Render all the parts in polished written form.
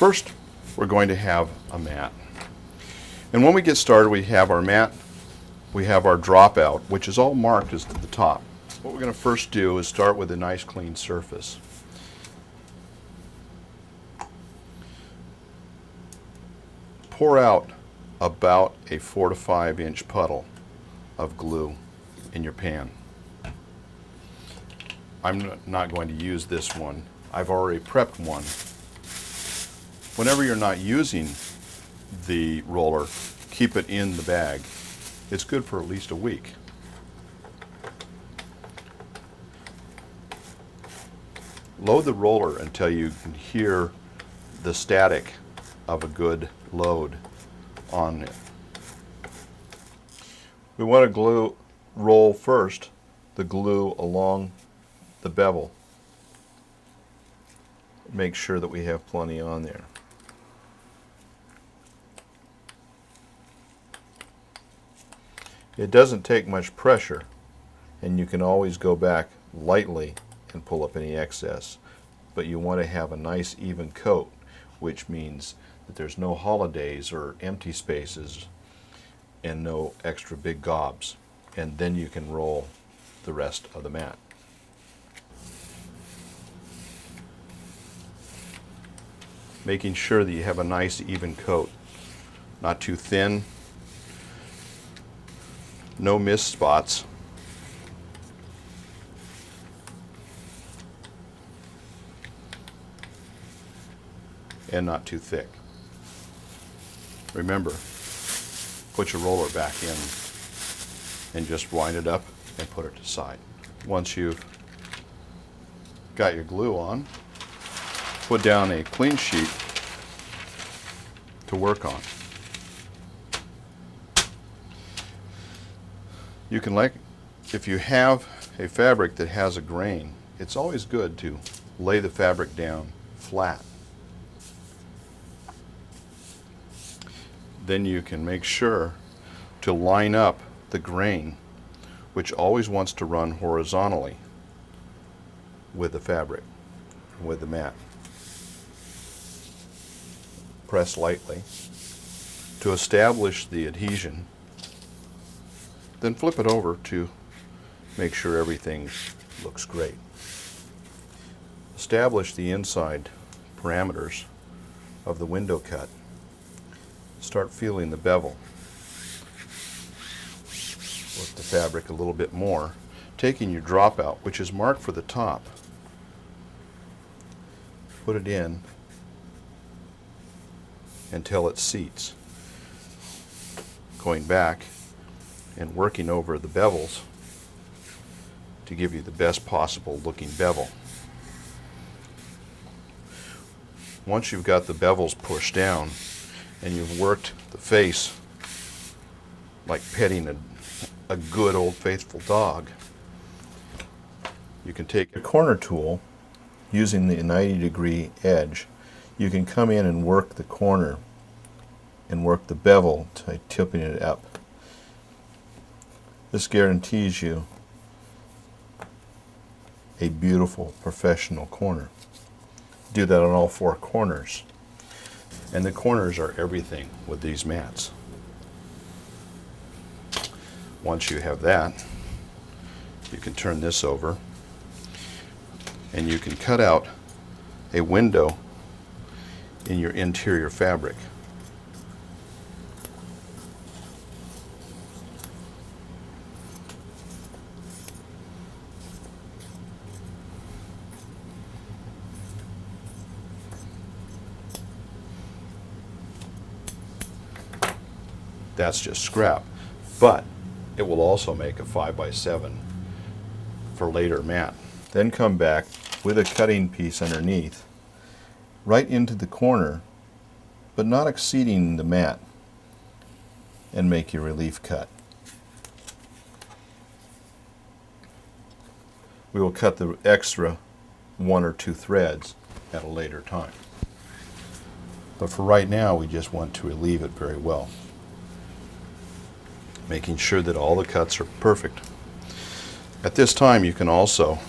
first we're going to have a mat. And when we get started, we have our mat, we have our dropout, which is all marked as to the top. What we're going to first do is start with a nice clean surface. Pour out about a 4 to 5 inch puddle of glue in your pan. I'm not going to use this one. I've already prepped one. Whenever you're not using the roller, keep it in the bag. It's good for at least a week. Load the roller until you can hear the static of a good load on it. We want to roll first the glue along the bevel. Make sure that we have plenty on there. It doesn't take much pressure, and you can always go back lightly and pull up any excess, but you want to have a nice even coat, which means that there's no holidays or empty spaces and no extra big gobs, and then you can roll the rest of the mat. Making sure that you have a nice even coat, not too thin, no mist spots. And not too thick. Remember, put your roller back in and just wind it up and put it aside. Once you've got your glue on, put down a clean sheet to work on. You can, if you have a fabric that has a grain, it's always good to lay the fabric down flat. Then you can make sure to line up the grain, which always wants to run horizontally with the fabric, with the mat. Press lightly to establish the adhesion, then flip it over to make sure everything looks great. Establish the inside parameters of the window cut. Start feeling the bevel. Work the fabric a little bit more, taking your dropout, which is marked for the top. Put it in until it seats. Going back and working over the bevels to give you the best possible looking bevel. Once you've got the bevels pushed down and you've worked the face like petting a good old faithful dog, you can take a corner tool using the 90-degree edge. You can come in and work the corner and work the bevel by tipping it up. This guarantees you a beautiful professional corner. Do that on all 4 corners. And the corners are everything with these mats. Once you have that, you can turn this over and you can cut out a window in your interior fabric. That's just scrap, but it will also make a 5x7 for later mat. Then come back with a cutting piece underneath, right into the corner, but not exceeding the mat, and make your relief cut. We will cut the extra 1 or 2 threads at a later time. But for right now, we just want to relieve it very well, making sure that all the cuts are perfect. At this time, you can also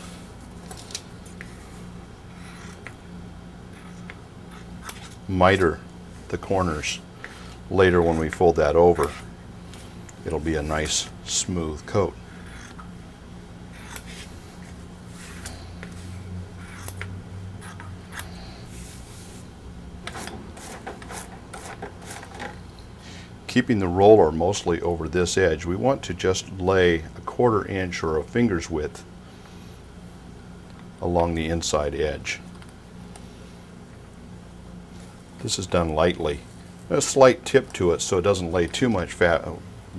miter the corners. Later when we fold that over, it'll be a nice smooth coat. Keeping the roller mostly over this edge, we want to just lay a 1/4 inch or a finger's width along the inside edge. This is done lightly. A slight tip to it so it doesn't lay too much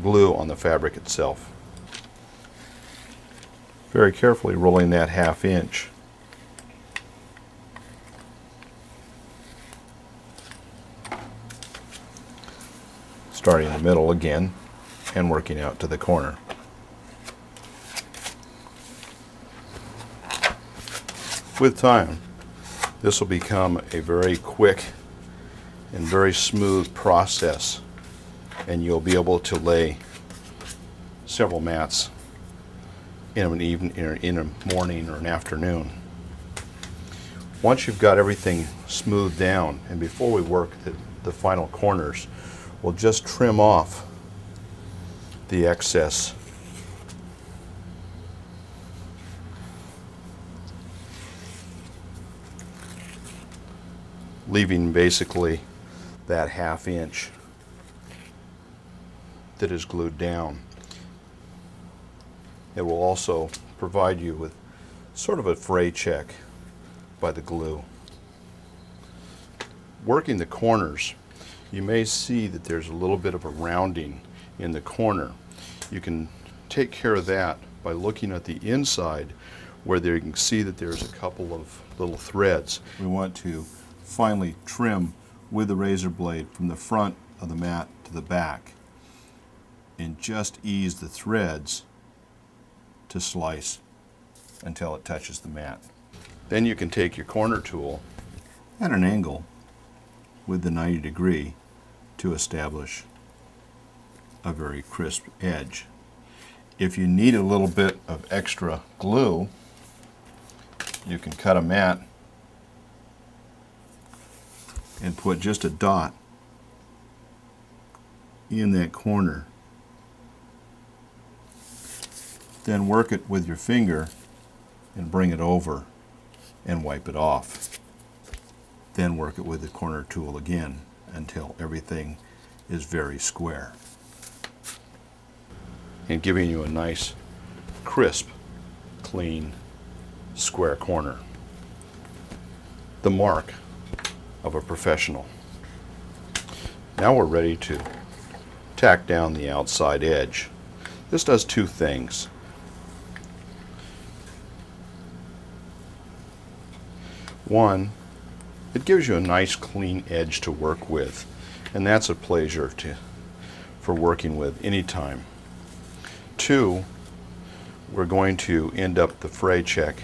glue on the fabric itself. Very carefully rolling that 1/2 inch. Starting in the middle again and working out to the corner. With time, this will become a very quick and very smooth process, and you'll be able to lay several mats in an evening, in a morning or an afternoon. Once you've got everything smoothed down, and before we work the final corners, we'll just trim off the excess leaving basically that 1/2 inch that is glued down. It will also provide you with sort of a fray check by the glue. Working the corners, you may see that there's a little bit of a rounding in the corner. You can take care of that by looking at the inside where there you can see that there's a couple of little threads. We want to finely trim with the razor blade from the front of the mat to the back and just ease the threads to slice until it touches the mat. Then you can take your corner tool at an angle with the 90° to establish a very crisp edge. If you need a little bit of extra glue, you can cut a mat and put just a dot in that corner. Then work it with your finger and bring it over and wipe it off. Then work it with the corner tool again until everything is very square, and giving you a nice, crisp, clean, square corner. The mark of a professional. Now we're ready to tack down the outside edge. This does two things. One, it gives you a nice clean edge to work with, and that's a pleasure for working with anytime. Two, we're going to end up the fray check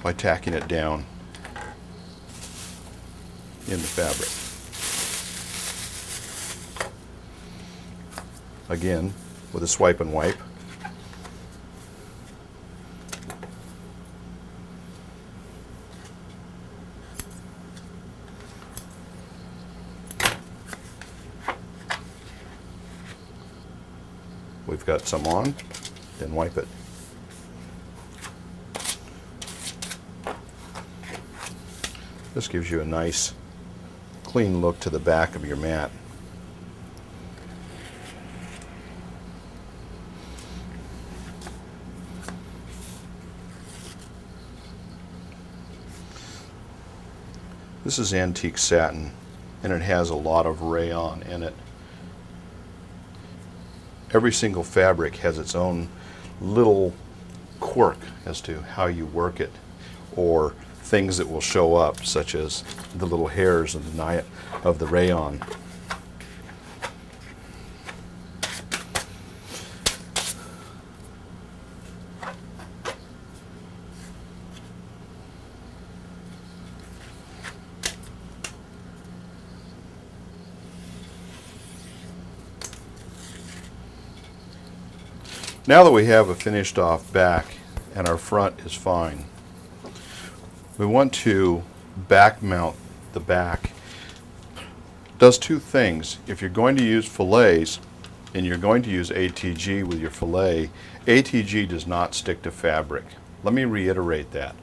by tacking it down in the fabric. Again, with a swipe and wipe. We've got some on, then wipe it. This gives you a nice, clean look to the back of your mat. This is antique satin, and it has a lot of rayon in it. Every single fabric has its own little quirk as to how you work it, or things that will show up, such as the little hairs of the rayon. Now that we have a finished off back and our front is fine, we want to back mount the back does two things. If you're going to use fillets and you're going to use ATG with your fillet, ATG does not stick to fabric. Let me reiterate that.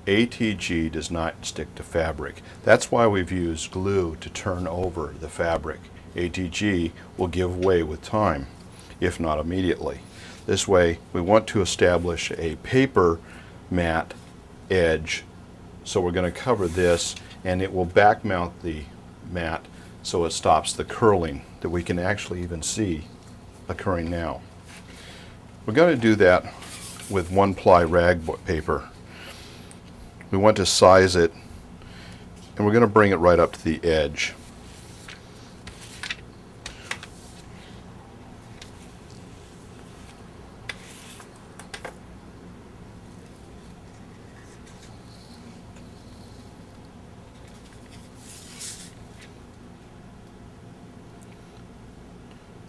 ATG does not stick to fabric. That's why we've used glue to turn over the fabric. ATG will give way with time, if not immediately. This way, we want to establish a paper mat edge, so we're going to cover this, and it will back mount the mat so it stops the curling that we can actually even see occurring now. We're going to do that with 1-ply rag paper. We want to size it, and we're going to bring it right up to the edge.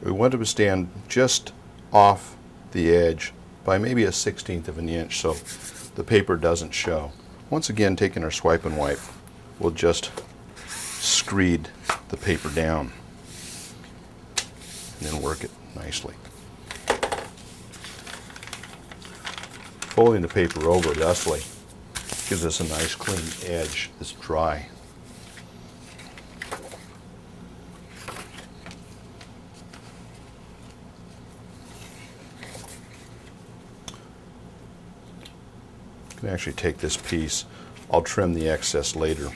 We want to stand just off the edge by maybe 1/16 of an inch so the paper doesn't show. Once again, taking our swipe and wipe, we'll just screed the paper down and then work it nicely. Folding the paper over thusly gives us a nice clean edge that's dry. I can actually take this piece. I'll trim the excess later.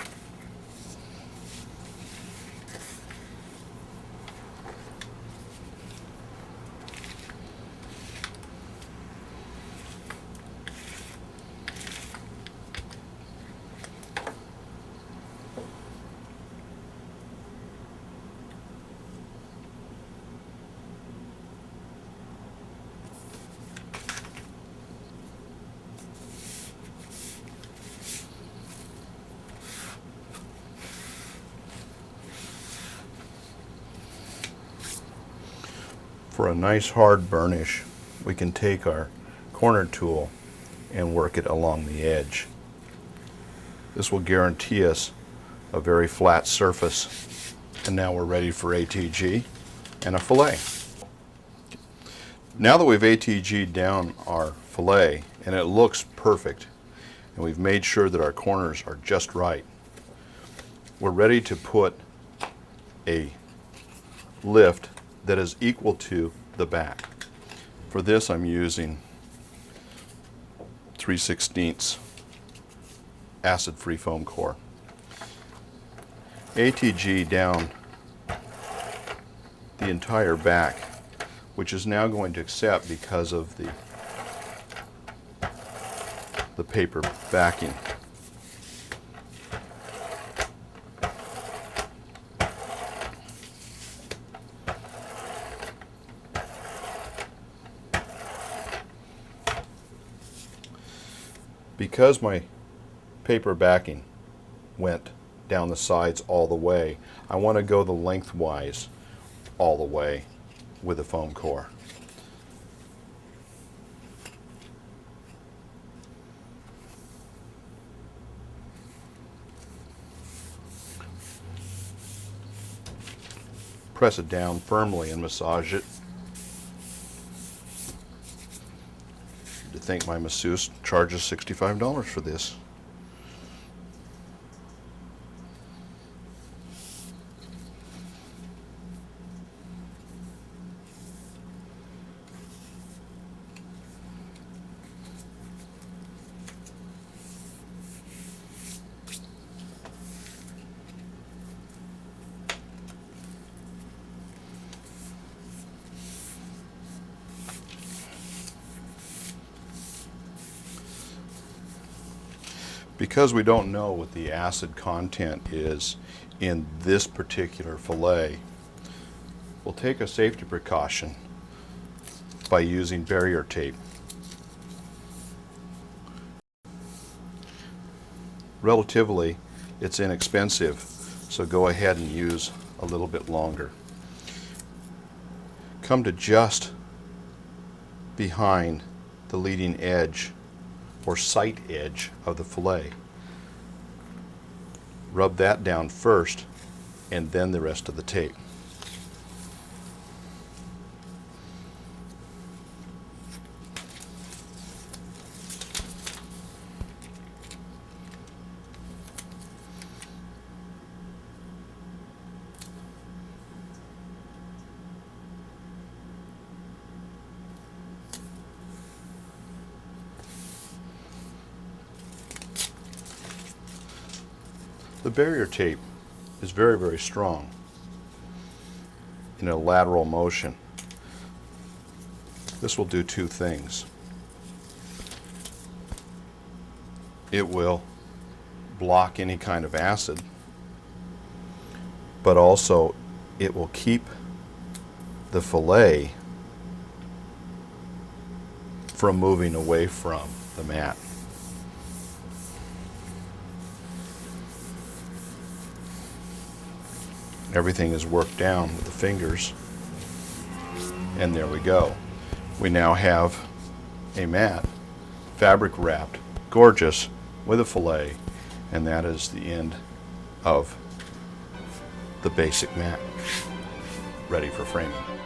For a nice hard burnish, we can take our corner tool and work it along the edge. This will guarantee us a very flat surface. And now we're ready for ATG and a fillet. Now that we've ATG'd down our fillet and it looks perfect, and we've made sure that our corners are just right, we're ready to put a lift that is equal to the back. For this, I'm using 3/16 acid-free foam core. ATG down the entire back, which is now going to accept because of the paper backing. Because my paper backing went down the sides all the way, I want to go the lengthwise all the way with the foam core. Press it down firmly and massage it. To think my masseuse charges $65 for this. Because we don't know what the acid content is in this particular fillet, we'll take a safety precaution by using barrier tape. Relatively, it's inexpensive, so go ahead and use a little bit longer. Come to just behind the leading edge or sight edge of the fillet. rub that down first and then the rest of the tape. The barrier tape is very, very strong in a lateral motion. This will do two things. It will block any kind of acid, but also it will keep the fillet from moving away from the mat. Everything is worked down with the fingers, and there we go. We now have a mat, fabric wrapped, gorgeous, with a fillet, and that is the end of the basic mat, ready for framing.